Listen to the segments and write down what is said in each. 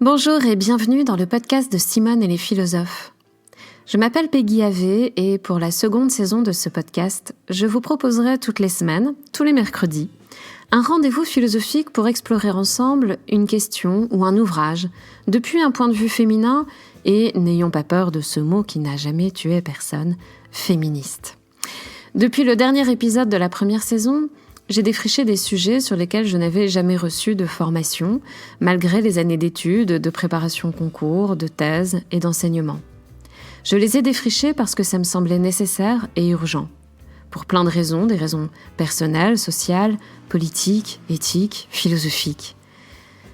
Bonjour et bienvenue dans le podcast de Simone et les philosophes. Je m'appelle Peggy Ave et pour la seconde saison de ce podcast, je vous proposerai toutes les semaines, tous les mercredis, un rendez-vous philosophique pour explorer ensemble une question ou un ouvrage depuis un point de vue féminin et, n'ayons pas peur de ce mot qui n'a jamais tué personne, féministe. Depuis le dernier épisode de la première saison, j'ai défriché des sujets sur lesquels je n'avais jamais reçu de formation, malgré les années d'études, de préparation concours, de thèse et d'enseignement. Je les ai défrichés parce que ça me semblait nécessaire et urgent. Pour plein de raisons, des raisons personnelles, sociales, politiques, éthiques, philosophiques.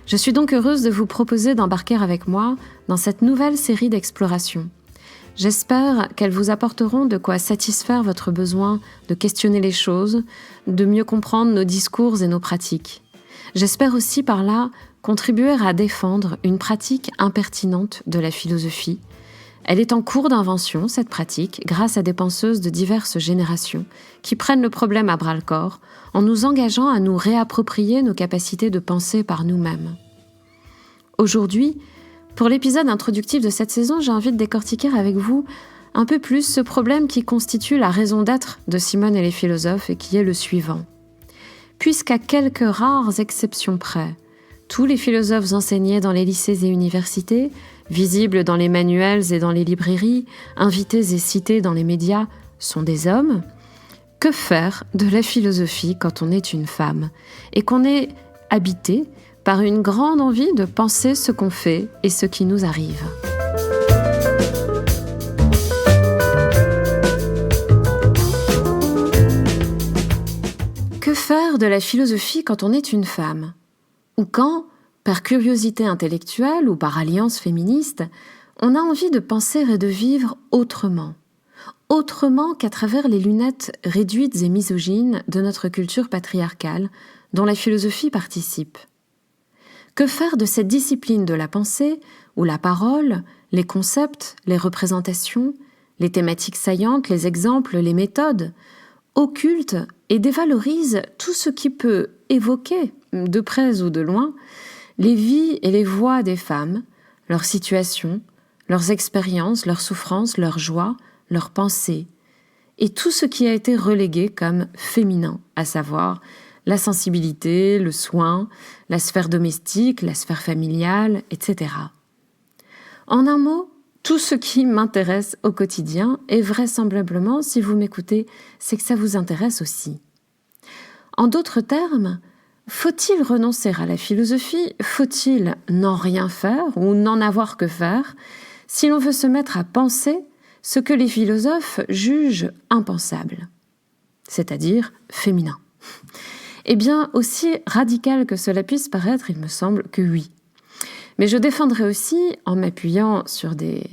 Je suis donc heureuse de vous proposer d'embarquer avec moi dans cette nouvelle série d'explorations. J'espère qu'elles vous apporteront de quoi satisfaire votre besoin de questionner les choses, de mieux comprendre nos discours et nos pratiques. J'espère aussi par là contribuer à défendre une pratique impertinente de la philosophie. Elle est en cours d'invention, cette pratique, grâce à des penseuses de diverses générations qui prennent le problème à bras-le-corps en nous engageant à nous réapproprier nos capacités de penser par nous-mêmes. Aujourd'hui, pour l'épisode introductif de cette saison, j'ai envie de décortiquer avec vous un peu plus ce problème qui constitue la raison d'être de Simone et les philosophes et qui est le suivant. Puisqu'à quelques rares exceptions près, tous les philosophes enseignés dans les lycées et universités, visibles dans les manuels et dans les librairies, invités et cités dans les médias, sont des hommes, que faire de la philosophie quand on est une femme et qu'on est habité par une grande envie de penser ce qu'on fait et ce qui nous arrive. Que faire de la philosophie quand on est une femme ? Ou quand, par curiosité intellectuelle ou par alliance féministe, on a envie de penser et de vivre autrement qu'à travers les lunettes réduites et misogynes de notre culture patriarcale, dont la philosophie participe. Que faire de cette discipline de la pensée, où la parole, les concepts, les représentations, les thématiques saillantes, les exemples, les méthodes, occultent et dévalorisent tout ce qui peut évoquer, de près ou de loin, les vies et les voix des femmes, leurs situations, leurs expériences, leurs souffrances, leurs joies, leurs pensées, et tout ce qui a été relégué comme féminin, à savoir la sensibilité, le soin, la sphère domestique, la sphère familiale, etc. En un mot, tout ce qui m'intéresse au quotidien, et vraisemblablement, si vous m'écoutez, c'est que ça vous intéresse aussi. En d'autres termes, faut-il renoncer à la philosophie ? Faut-il n'en rien faire ou n'en avoir que faire si l'on veut se mettre à penser ce que les philosophes jugent impensable, c'est-à-dire féminin ? Eh bien, aussi radical que cela puisse paraître, il me semble que oui. Mais je défendrai aussi, en m'appuyant sur des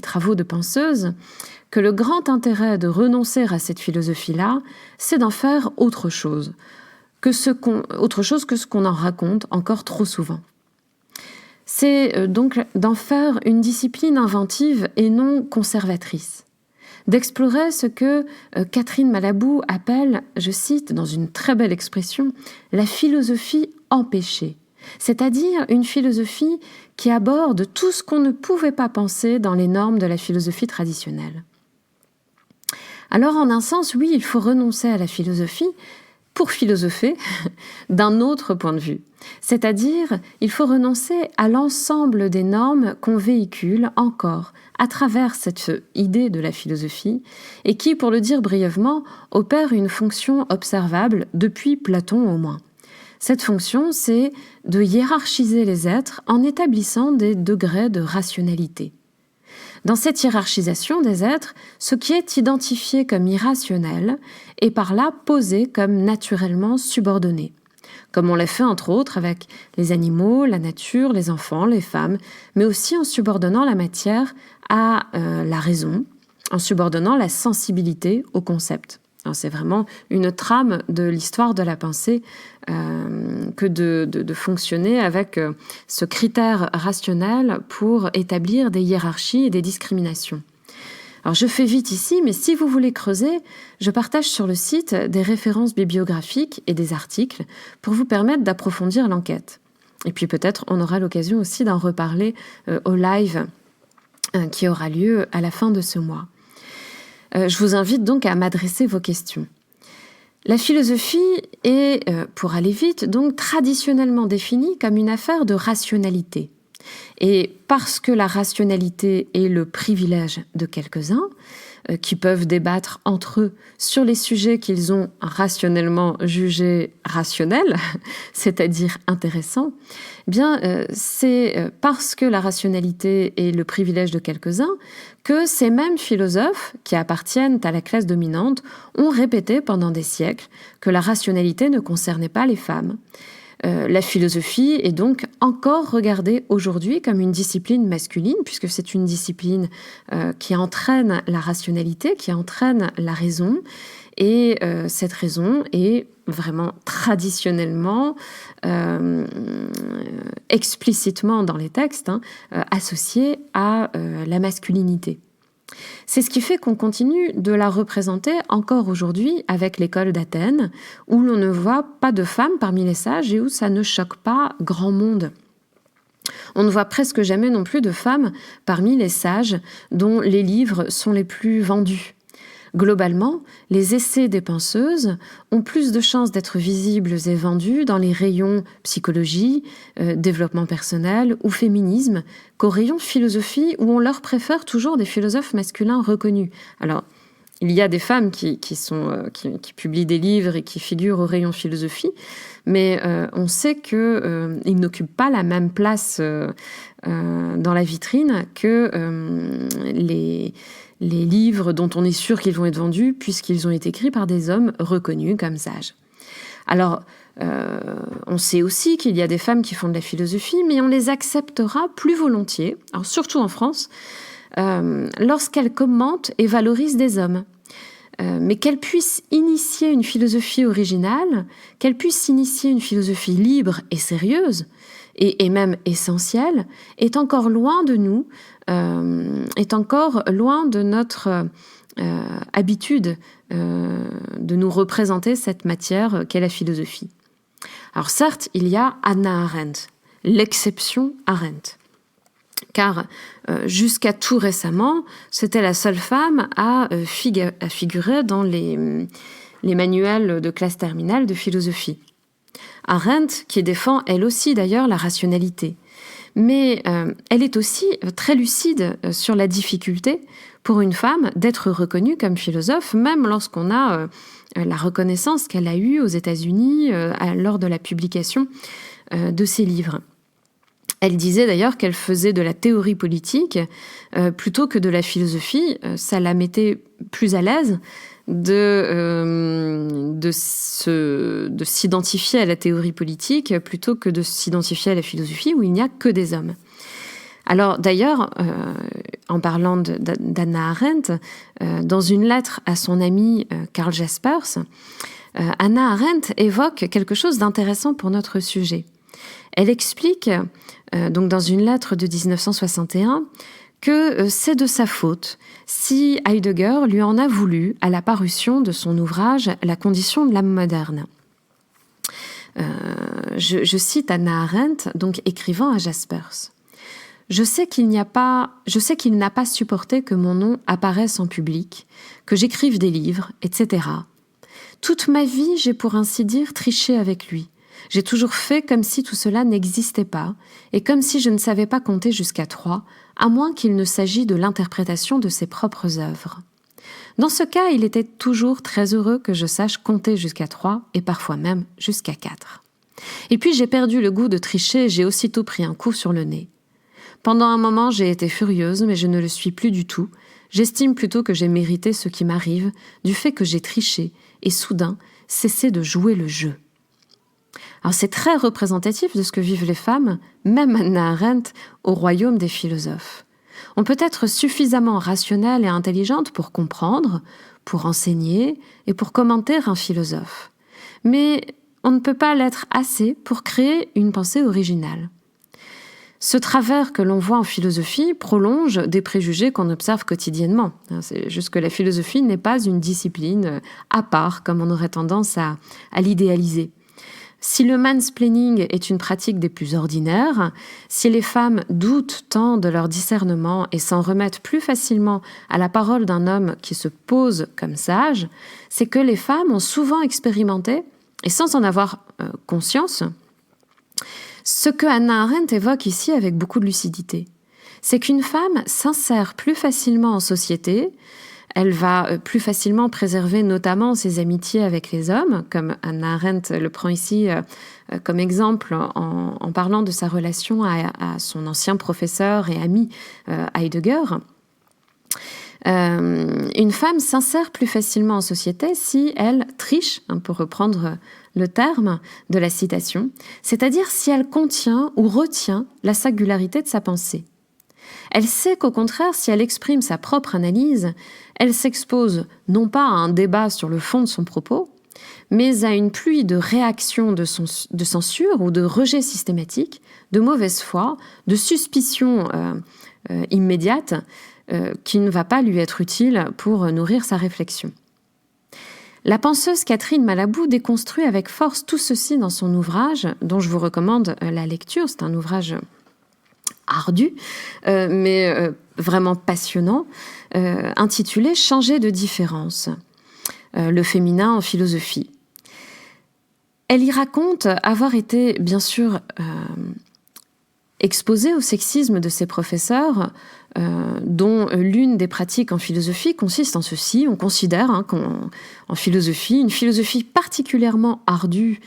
travaux de penseuses, que le grand intérêt de renoncer à cette philosophie-là, c'est d'en faire autre chose que ce qu'on en raconte encore trop souvent. C'est donc d'en faire une discipline inventive et non conservatrice. D'explorer ce que Catherine Malabou appelle, je cite dans une très belle expression, la philosophie empêchée, c'est-à-dire une philosophie qui aborde tout ce qu'on ne pouvait pas penser dans les normes de la philosophie traditionnelle. Alors en un sens, oui, il faut renoncer à la philosophie pour philosopher d'un autre point de vue. C'est-à-dire, il faut renoncer à l'ensemble des normes qu'on véhicule encore à travers cette idée de la philosophie et qui, pour le dire brièvement, opère une fonction observable depuis Platon au moins. Cette fonction, c'est de hiérarchiser les êtres en établissant des degrés de rationalité. Dans cette hiérarchisation des êtres, ce qui est identifié comme irrationnel est par là posé comme naturellement subordonné, comme on l'a fait entre autres avec les animaux, la nature, les enfants, les femmes, mais aussi en subordonnant la matière à la raison, en subordonnant la sensibilité au concept. Alors, c'est vraiment une trame de l'histoire de la pensée que de fonctionner avec ce critère rationnel pour établir des hiérarchies et des discriminations. Alors je fais vite ici, mais si vous voulez creuser, je partage sur le site des références bibliographiques et des articles pour vous permettre d'approfondir l'enquête. Et puis peut-être on aura l'occasion aussi d'en reparler au live qui aura lieu à la fin de ce mois. Je vous invite donc à m'adresser vos questions. La philosophie est, pour aller vite, donc traditionnellement définie comme une affaire de rationalité. Et parce que la rationalité est le privilège de quelques-uns, qui peuvent débattre entre eux sur les sujets qu'ils ont rationnellement jugés rationnels, c'est-à-dire intéressants, eh bien, c'est parce que la rationalité est le privilège de quelques-uns que ces mêmes philosophes, qui appartiennent à la classe dominante, ont répété pendant des siècles que la rationalité ne concernait pas les femmes. La philosophie est donc encore regardée aujourd'hui comme une discipline masculine, puisque c'est une discipline qui entraîne la rationalité, qui entraîne la raison, et cette raison est vraiment traditionnellement, explicitement dans les textes, associée à la masculinité. C'est ce qui fait qu'on continue de la représenter encore aujourd'hui avec l'école d'Athènes, où l'on ne voit pas de femmes parmi les sages et où ça ne choque pas grand monde. On ne voit presque jamais non plus de femmes parmi les sages dont les livres sont les plus vendus. Globalement, les essais des penseuses ont plus de chances d'être visibles et vendus dans les rayons psychologie, développement personnel ou féminisme qu'aux rayons philosophie où on leur préfère toujours des philosophes masculins reconnus. Alors, il y a des femmes qui publient des livres et qui figurent au rayon philosophie, mais on sait qu'ils n'occupent pas la même place dans la vitrine que les livres dont on est sûr qu'ils vont être vendus puisqu'ils ont été écrits par des hommes reconnus comme sages. Alors, on sait aussi qu'il y a des femmes qui font de la philosophie, mais on les acceptera plus volontiers, alors surtout en France, lorsqu'elles commentent et valorisent des hommes. Mais qu'elles puissent initier une philosophie originale, qu'elles puissent initier une philosophie libre et sérieuse, et même essentielle, est encore loin de nous, est encore loin de notre habitude de nous représenter cette matière qu'est la philosophie. Alors certes, il y a Hannah Arendt, l'exception Arendt. Car jusqu'à tout récemment, c'était la seule femme à figurer dans les manuels de classe terminale de philosophie. Arendt, qui défend elle aussi d'ailleurs la rationalité. Mais elle est aussi très lucide sur la difficulté pour une femme d'être reconnue comme philosophe, même lorsqu'on a la reconnaissance qu'elle a eue aux États-Unis lors de la publication de ses livres. Elle disait d'ailleurs qu'elle faisait de la théorie politique plutôt que de la philosophie. Ça la mettait plus à l'aise de s'identifier à la théorie politique plutôt que de s'identifier à la philosophie où il n'y a que des hommes. Alors d'ailleurs, en parlant d'Hannah Arendt, dans une lettre à son ami Karl Jaspers, Hannah Arendt évoque quelque chose d'intéressant pour notre sujet. Elle explique, donc dans une lettre de 1961, que c'est de sa faute si Heidegger lui en a voulu à la parution de son ouvrage « La condition de l'âme moderne ». Je cite Hannah Arendt, donc écrivant à Jaspers. « Je sais qu'il n'a pas supporté que mon nom apparaisse en public, que j'écrive des livres, etc. Toute ma vie, j'ai pour ainsi dire triché avec lui. J'ai toujours fait comme si tout cela n'existait pas, et comme si je ne savais pas compter jusqu'à 3, à moins qu'il ne s'agît de l'interprétation de ses propres œuvres. Dans ce cas, il était toujours très heureux que je sache compter jusqu'à 3, et parfois même jusqu'à 4. Et puis j'ai perdu le goût de tricher et j'ai aussitôt pris un coup sur le nez. Pendant un moment, j'ai été furieuse, mais je ne le suis plus du tout. J'estime plutôt que j'ai mérité ce qui m'arrive, du fait que j'ai triché, et soudain, cessé de jouer le jeu. » Alors c'est très représentatif de ce que vivent les femmes, même Hannah Arendt, au royaume des philosophes. On peut être suffisamment rationnelle et intelligente pour comprendre, pour enseigner et pour commenter un philosophe. Mais on ne peut pas l'être assez pour créer une pensée originale. Ce travers que l'on voit en philosophie prolonge des préjugés qu'on observe quotidiennement. C'est juste que la philosophie n'est pas une discipline à part, comme on aurait tendance à l'idéaliser. Si le mansplaining est une pratique des plus ordinaires, si les femmes doutent tant de leur discernement et s'en remettent plus facilement à la parole d'un homme qui se pose comme sage, c'est que les femmes ont souvent expérimenté, et sans en avoir conscience, ce que Hannah Arendt évoque ici avec beaucoup de lucidité. C'est qu'une femme s'insère plus facilement en société, elle va plus facilement préserver notamment ses amitiés avec les hommes, comme Hannah Arendt le prend ici comme exemple en parlant de sa relation à son ancien professeur et ami Heidegger. Une femme s'insère plus facilement en société si elle triche, pour reprendre le terme de la citation, c'est-à-dire si elle contient ou retient la singularité de sa pensée. Elle sait qu'au contraire, si elle exprime sa propre analyse, elle s'expose non pas à un débat sur le fond de son propos, mais à une pluie de réactions de censure ou de rejet systématique, de mauvaise foi, de suspicion immédiate qui ne va pas lui être utile pour nourrir sa réflexion. La penseuse Catherine Malabou déconstruit avec force tout ceci dans son ouvrage, dont je vous recommande la lecture. C'est un ouvrage ardu, mais vraiment passionnant, intitulé « Changer de différence », le féminin en philosophie. Elle y raconte avoir été, bien sûr, exposée au sexisme de ses professeurs, dont l'une des pratiques en philosophie consiste en ceci. On considère qu'en philosophie, une philosophie particulièrement ardue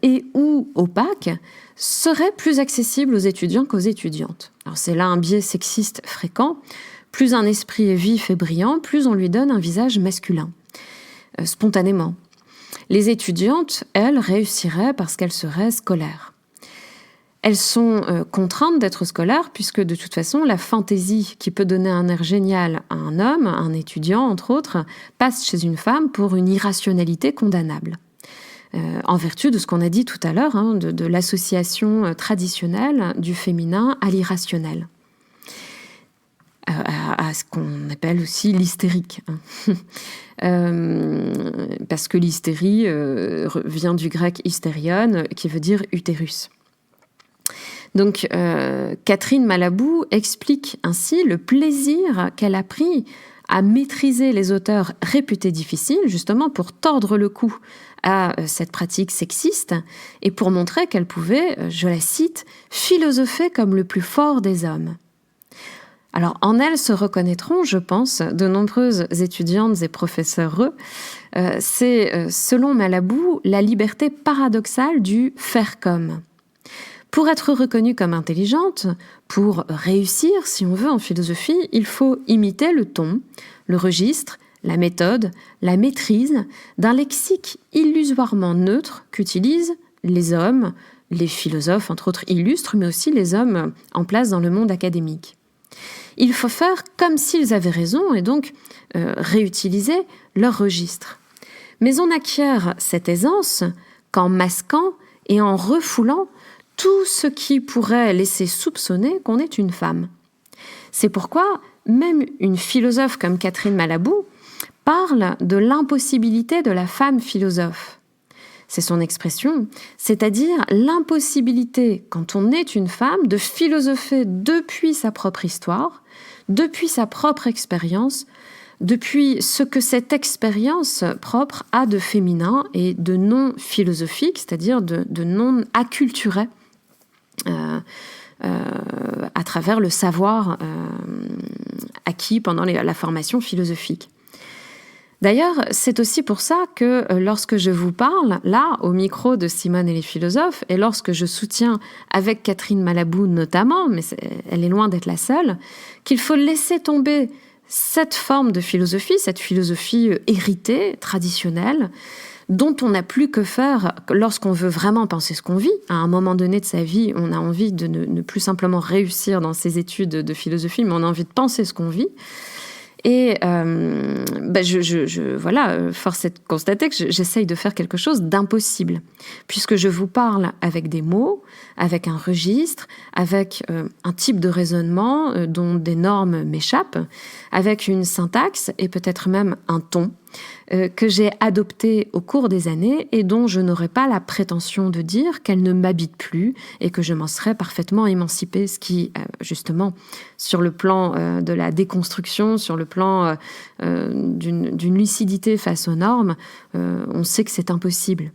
et ou opaque serait plus accessible aux étudiants qu'aux étudiantes. Alors c'est là un biais sexiste fréquent. Plus un esprit est vif et brillant, plus on lui donne un visage masculin, spontanément. Les étudiantes, elles, réussiraient parce qu'elles seraient scolaires. Elles sont contraintes d'être scolaires puisque de toute façon, la fantaisie qui peut donner un air génial à un homme, un étudiant entre autres, passe chez une femme pour une irrationalité condamnable. En vertu de ce qu'on a dit tout à l'heure, de l'association traditionnelle du féminin à l'irrationnel, à ce qu'on appelle aussi l'hystérique. Parce que l'hystérie vient du grec hystérion, qui veut dire utérus. Donc, Catherine Malabou explique ainsi le plaisir qu'elle a pris à maîtriser les auteurs réputés difficiles, justement pour tordre le cou à cette pratique sexiste et pour montrer qu'elle pouvait, je la cite, « philosopher comme le plus fort des hommes ». Alors, en elle se reconnaîtront, je pense, de nombreuses étudiantes et professeurs. C'est, selon Malabou, la liberté paradoxale du « faire comme ». Pour être reconnue comme intelligente, pour réussir, si on veut, en philosophie, il faut imiter le ton, le registre, la méthode, la maîtrise d'un lexique illusoirement neutre qu'utilisent les hommes, les philosophes, entre autres illustres, mais aussi les hommes en place dans le monde académique. Il faut faire comme s'ils avaient raison et donc réutiliser leur registre. Mais on acquiert cette aisance qu'en masquant et en refoulant tout ce qui pourrait laisser soupçonner qu'on est une femme. C'est pourquoi même une philosophe comme Catherine Malabou parle de l'impossibilité de la femme philosophe. C'est son expression, c'est-à-dire l'impossibilité, quand on est une femme, de philosopher depuis sa propre histoire, depuis sa propre expérience, depuis ce que cette expérience propre a de féminin et de non philosophique, c'est-à-dire de non acculturé, à travers le savoir acquis pendant la formation philosophique. D'ailleurs, c'est aussi pour ça que lorsque je vous parle, là, au micro de Simone et les philosophes, et lorsque je soutiens avec Catherine Malabou notamment, mais elle est loin d'être la seule, qu'il faut laisser tomber cette forme de philosophie, cette philosophie héritée, traditionnelle, dont on n'a plus que faire lorsqu'on veut vraiment penser ce qu'on vit. À un moment donné de sa vie, on a envie de ne plus simplement réussir dans ses études de philosophie, mais on a envie de penser ce qu'on vit. Et force est de constater que j'essaye de faire quelque chose d'impossible, puisque je vous parle avec des mots, avec un registre, avec un type de raisonnement dont des normes m'échappent, avec une syntaxe et peut-être même un ton que j'ai adopté au cours des années et dont je n'aurais pas la prétention de dire qu'elle ne m'habite plus et que je m'en serais parfaitement émancipée, ce qui, justement, sur le plan de la déconstruction, sur le plan d'une lucidité face aux normes, on sait que c'est impossible.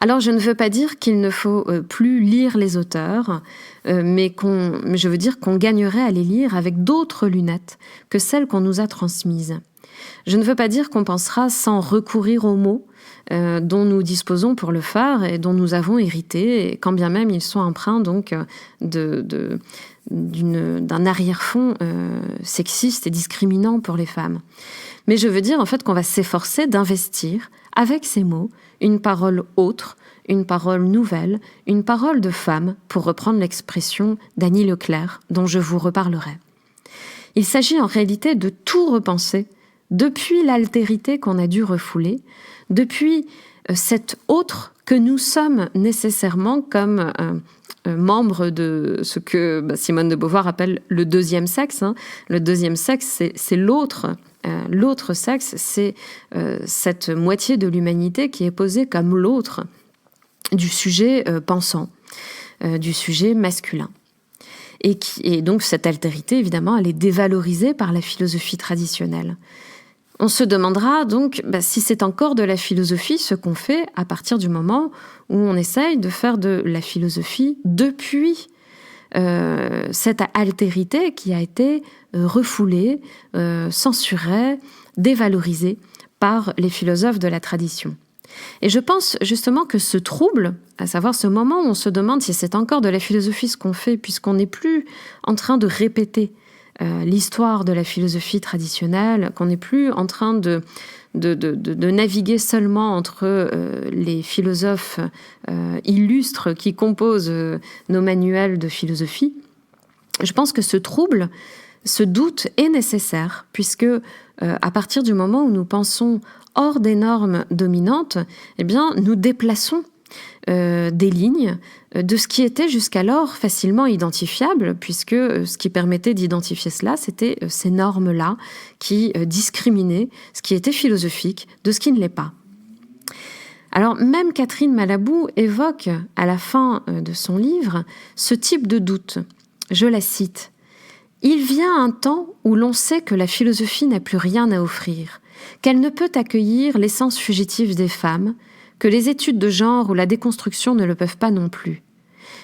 Alors, je ne veux pas dire qu'il ne faut plus lire les auteurs, mais je veux dire qu'on gagnerait à les lire avec d'autres lunettes que celles qu'on nous a transmises. Je ne veux pas dire qu'on pensera sans recourir aux mots dont nous disposons pour le faire et dont nous avons hérité, et quand bien même ils sont empreints donc d'un arrière-fond sexiste et discriminant pour les femmes. Mais je veux dire en fait qu'on va s'efforcer d'investir avec ces mots une parole autre, une parole nouvelle, une parole de femme, pour reprendre l'expression d'Annie Leclerc, dont je vous reparlerai. Il s'agit en réalité de tout repenser depuis l'altérité qu'on a dû refouler, depuis cet autre que nous sommes nécessairement comme membres de ce que Simone de Beauvoir appelle le deuxième sexe. Le deuxième sexe, c'est l'autre. L'autre sexe, c'est cette moitié de l'humanité qui est posée comme l'autre du sujet pensant, du sujet masculin. Et donc cette altérité, évidemment, elle est dévalorisée par la philosophie traditionnelle. On se demandera donc si c'est encore de la philosophie ce qu'on fait à partir du moment où on essaye de faire de la philosophie depuis cette altérité qui a été refoulée, censurée, dévalorisée par les philosophes de la tradition. Et je pense justement que ce trouble, à savoir ce moment où on se demande si c'est encore de la philosophie ce qu'on fait, puisqu'on n'est plus en train de répéter l'histoire de la philosophie traditionnelle, qu'on n'est plus en train de naviguer seulement entre les philosophes illustres qui composent nos manuels de philosophie. Je pense que ce trouble, ce doute est nécessaire, puisque à partir du moment où nous pensons hors des normes dominantes, eh bien, nous déplaçons des lignes de ce qui était jusqu'alors facilement identifiable, puisque ce qui permettait d'identifier cela, c'était ces normes-là qui discriminaient ce qui était philosophique de ce qui ne l'est pas. Alors même Catherine Malabou évoque à la fin de son livre ce type de doute. Je la cite. « Il vient un temps où l'on sait que la philosophie n'a plus rien à offrir, qu'elle ne peut accueillir l'essence fugitive des femmes, que les études de genre ou la déconstruction ne le peuvent pas non plus.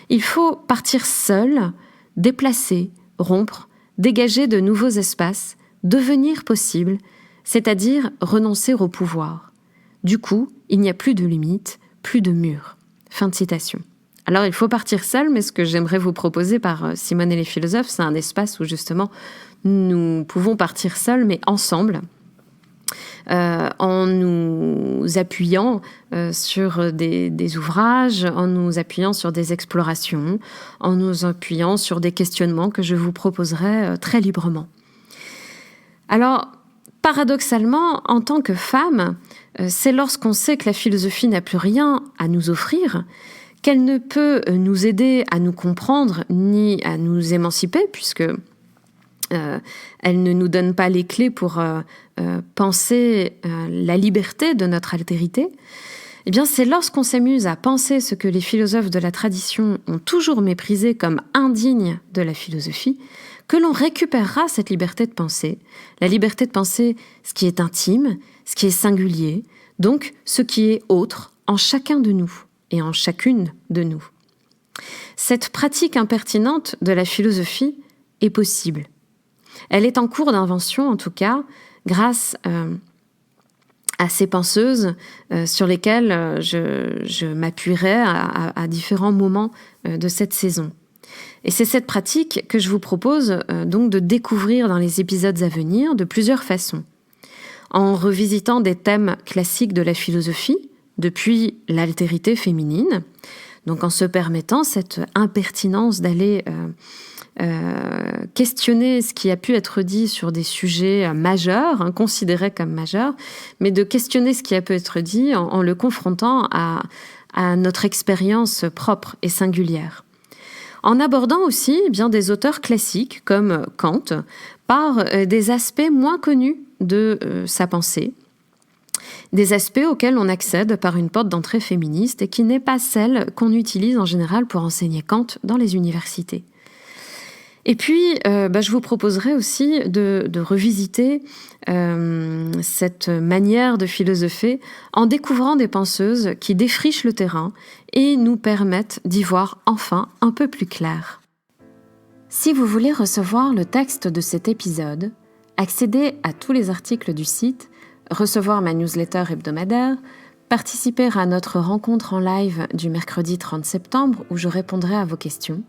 Il faut partir seul, déplacer, rompre, dégager de nouveaux espaces, devenir possible, c'est-à-dire renoncer au pouvoir. Du coup, il n'y a plus de limites, plus de murs. » Fin de citation. Alors, il faut partir seul, mais ce que j'aimerais vous proposer par Simone et les philosophes, c'est un espace où justement nous pouvons partir seuls, mais ensemble, en nous appuyant sur des ouvrages, en nous appuyant sur des explorations, en nous appuyant sur des questionnements que je vous proposerai très librement. Alors, paradoxalement, en tant que femme, c'est lorsqu'on sait que la philosophie n'a plus rien à nous offrir qu'elle ne peut nous aider à nous comprendre ni à nous émanciper, puisque elle ne nous donne pas les clés pour penser la liberté de notre altérité. Eh bien, c'est lorsqu'on s'amuse à penser ce que les philosophes de la tradition ont toujours méprisé comme indigne de la philosophie, que l'on récupérera cette liberté de penser. La liberté de penser ce qui est intime, ce qui est singulier, donc ce qui est autre en chacun de nous et en chacune de nous. Cette pratique impertinente de la philosophie est possible. Elle est en cours d'invention, en tout cas, grâce à ces penseuses sur lesquelles je m'appuierai à différents moments de cette saison. Et c'est cette pratique que je vous propose donc de découvrir dans les épisodes à venir de plusieurs façons. En revisitant des thèmes classiques de la philosophie, depuis l'altérité féminine, donc en se permettant cette impertinence d'aller questionner ce qui a pu être dit sur des sujets majeurs, considérés comme majeurs, mais de questionner ce qui a pu être dit en le confrontant à notre expérience propre et singulière. En abordant aussi des auteurs classiques comme Kant par des aspects moins connus de sa pensée, des aspects auxquels on accède par une porte d'entrée féministe et qui n'est pas celle qu'on utilise en général pour enseigner Kant dans les universités. Et puis, je vous proposerai aussi de revisiter cette manière de philosopher en découvrant des penseuses qui défrichent le terrain et nous permettent d'y voir enfin un peu plus clair. Si vous voulez recevoir le texte de cet épisode, accéder à tous les articles du site, recevoir ma newsletter hebdomadaire, participer à notre rencontre en live du mercredi 30 septembre où je répondrai à vos questions,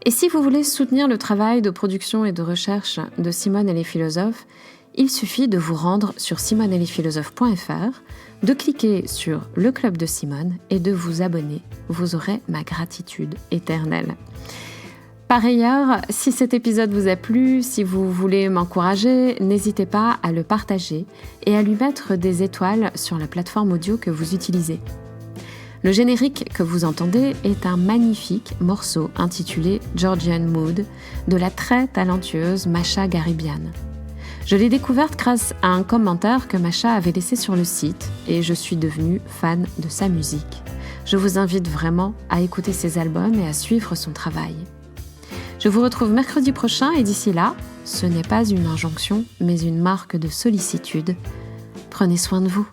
et si vous voulez soutenir le travail de production et de recherche de Simone et les philosophes, il suffit de vous rendre sur simoneetlesphilosophes.fr, de cliquer sur le club de Simone et de vous abonner. Vous aurez ma gratitude éternelle. Par ailleurs, si cet épisode vous a plu, si vous voulez m'encourager, n'hésitez pas à le partager et à lui mettre des étoiles sur la plateforme audio que vous utilisez. Le générique que vous entendez est un magnifique morceau intitulé Georgian Mood de la très talentueuse Masha Garibian. Je l'ai découverte grâce à un commentaire que Masha avait laissé sur le site et je suis devenue fan de sa musique. Je vous invite vraiment à écouter ses albums et à suivre son travail. Je vous retrouve mercredi prochain et d'ici là, ce n'est pas une injonction mais une marque de sollicitude. Prenez soin de vous.